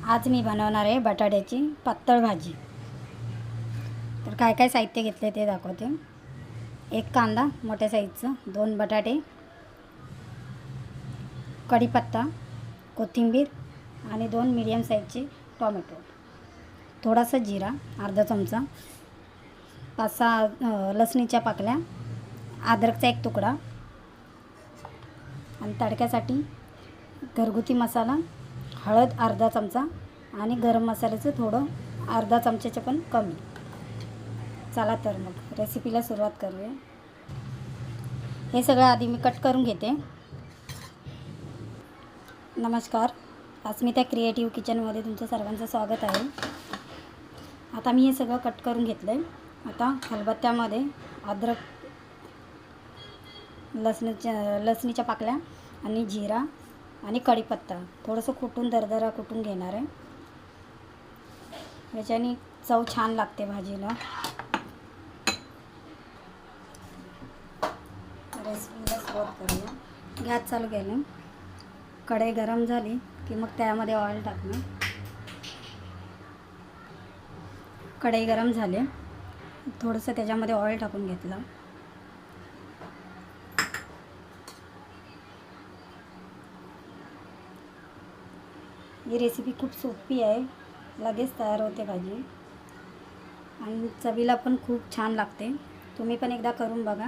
आज मी बनवणार आहे बटाट्याची पातळ भाजी। तर काय काय साहित्य घेतले ते दाखवते। एक कांदा मोठ्या साईजचा, 2 बटाटे, कढीपत्ता, कोथिंबीर आणि 2 मीडियम साईजचे टोमॅटो, थोडासा जिरा अर्धा चमचा, 5-6 लसणीच्या पाकळ्या, अद्रकचा एक तुकडा आणि तडक्यासाठी घरगुती मसाला, हळद अर्धा चमचा आणि गरम मसाल्याचं थोडं अर्धा चमच्याच्या पण कमी। चला तर मग रेसिपीला सुरुवात करूया। हे सगळं आधी मी कट करून घेते। नमस्कार, आज मी त्या क्रिएटिव्ह किचनमध्ये तुमचं सर्वांचं स्वागत आहे। आता मी हे सगळं कट करून घेतलं आहे। आता खलबत्त्यामध्ये अद्रक, लसणीच्या पाकळ्या आणि जिरा आणि कढीपत्ता थोडंसं कुटून दरदरा कुटून घेणार आहे। याच्याने चव छान लागते भाजीला। रेसिपीला सुरुवात करूया। गॅस चालू केला, कढई गरम झाली की मग त्यामध्ये ऑइल टाकणं। कढई गरम झाले, थोडंसं त्याच्यामध्ये ऑइल टाकून घेतलं। ही रेसिपी खूप सोपी आहे, लगेच तयार होते भाजी आणि चवीला पण खूप छान लागते। तुम्ही पण एकदा करून बघा।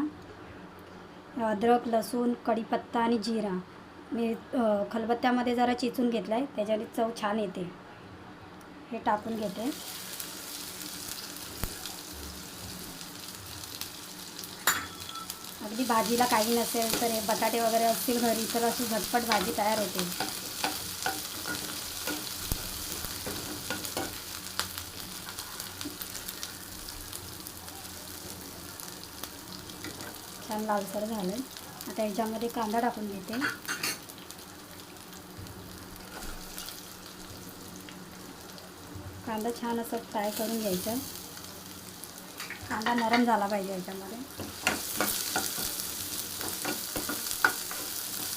अद्रक, लसूण, कढीपत्ता आणि जिरा मी खलबत्त्यामध्ये जरा चेचून घेतला आहे, त्याच्याने चव छान येते। हे टाकून घेते। अगदी भाजीला काही नसेल तर हे बटाटे वगैरे असतील घरी तर अशी झटपट भाजी तयार होते। छान लालसर झालं। आता याच्यामध्ये कांदा टाकून घेते। कांदा छान असं फ्राय करून घ्यायचा। कांदा नरम झाला पाहिजे, याच्यामध्ये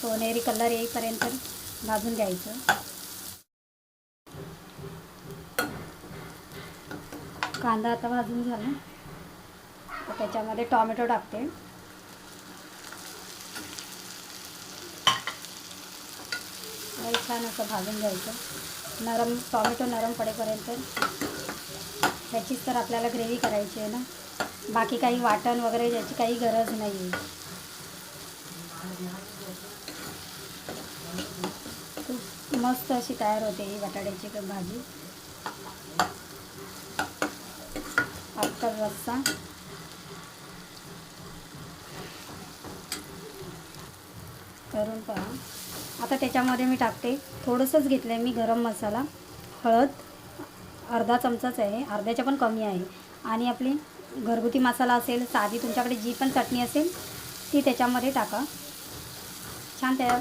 सोनेरी कलर येईपर्यंत भाजून घ्यायचं। कांदा आता भाजून झाला, तर त्याच्यामध्ये टोमॅटो टाकते। छान असं भाजून घ्यायचं। टोमॅटो नरम पडेपर्यंत। त्याचीच तर आपल्याला ग्रेव्ही करायची आहे ना, बाकी काही वाटण वगैरे याची काही गरज नाही आहे। खूप मस्त अशी तयार होते ही बटाट्याची भाजी। पातळ रस्सा करून पहा। आता त्याच्यामध्ये मी टाकते, थोडंसंच घेतलं आहे मी गरम मसाला, हळद अर्धा चमचाच आहे, अर्ध्याच्या पण कमी आहे, आणि आपली घरगुती मसाला असेल, साधी तुमच्याकडे जी पण चटणी असेल ती त्याच्यामध्ये टाका। छान त्या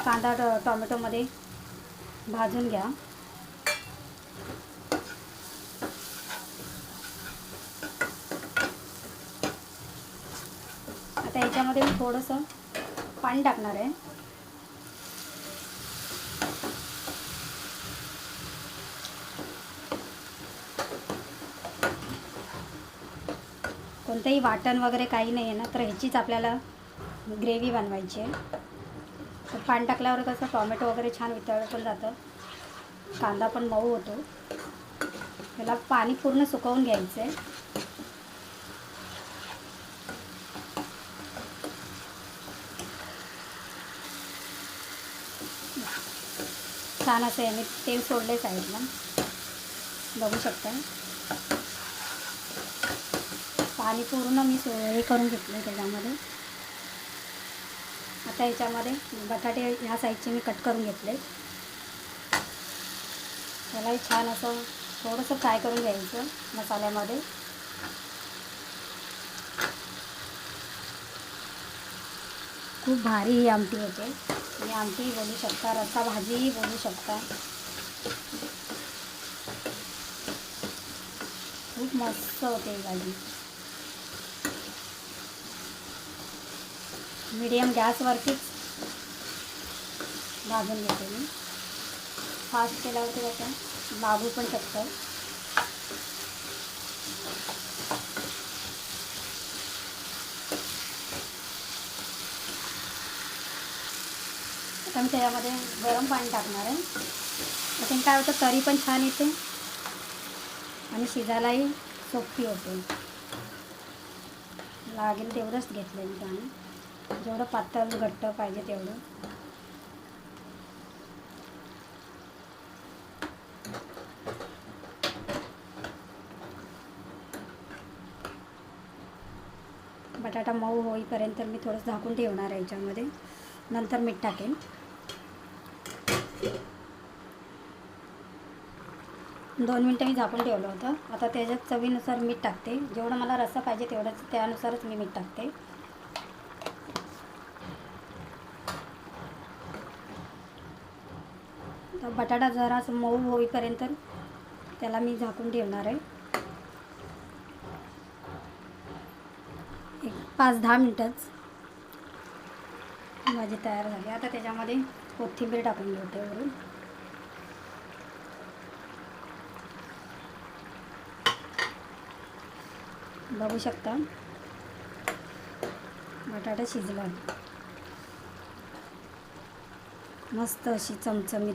कांदा टोमॅटोमध्ये भाजून घ्या। आता याच्यामध्ये मी थोडंसं पाणी टाकणार आहे। कोणतंही वाटण वगैरे काही नाही आहे ना, तर ह्याचीच आपल्याला ग्रेव्ही बनवायची आहे। तर पाणी टाकल्यावर कसं टोमॅटो वगैरे छान वितळलं पण जातं, कांदा पण मऊ होतो। त्याला पाणी पूर्ण सुकवून घ्यायचं आहे। छान असं याने तेल सोडले साईडला, बघू शकता। पाणी पूर्ण मी हे करून घेतलं त्याच्यामध्ये। आता याच्यामध्ये बटाटे ह्या साईजचे मी कट करून घेतले। त्यालाही छान असं थोडंसं फ्राय करून घ्यायचं मसाल्यामध्ये। खूप भारी ही आमटी होते। तुम्ही आमटीही बोलू शकता, रस्सा भाजीही बोलू शकता। खूप मस्त होते ही भाजी। मीडियम गॅसवरतीच भाजून घेते मी। फास्ट केल्यावरती कसं लागू पण शकतं. आता मी त्याच्यामध्ये गरम पाणी टाकणार आहे. त्याच्याने काय होतं, तरी पण छान येते आणि शिजायलाही सोपी होते. लागेल तेवढंच घेतलं मी पाणी, जेवढं पातळ घट्ट पाहिजे तेवढं. बटाटा मऊ होईपर्यंत मी थोडंसं झाकून ठेवणार आहे याच्यामध्ये. नंतर मीठ टाकेन. दोन मिनटं मी झाकून ठेवलं होतं. आता त्याच्यात चवीनुसार मीठ टाकते. जेवढं मला रस्सा पाहिजे तेवढंच, त्यानुसारच मी मीठ टाकते. तर बटाटा जरा मऊ होईपर्यंत त्याला मी झाकून ठेवणार आहे. एक 5-10 मिनटंच. भाजी तयार झाली. आता त्याच्यामध्ये कोथिंबीर टाकून घेते वरून. बघू शकता बटाटा शिजला. मस्त अशी चमचमीत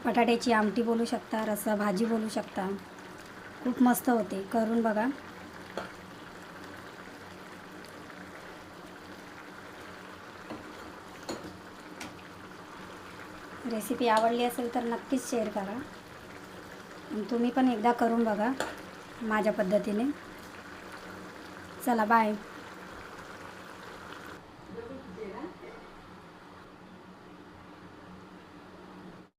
बटाट्याची आमटी बोलू शकता, रस्सा भाजी बोलू शकता. खूप मस्त होते, करून बघा. रेसिपी आवडली असेल तर नक्कीच शेअर करा. तुम्ही पण एकदा करून बघा माझ्या पद्धतीने. चला बाय.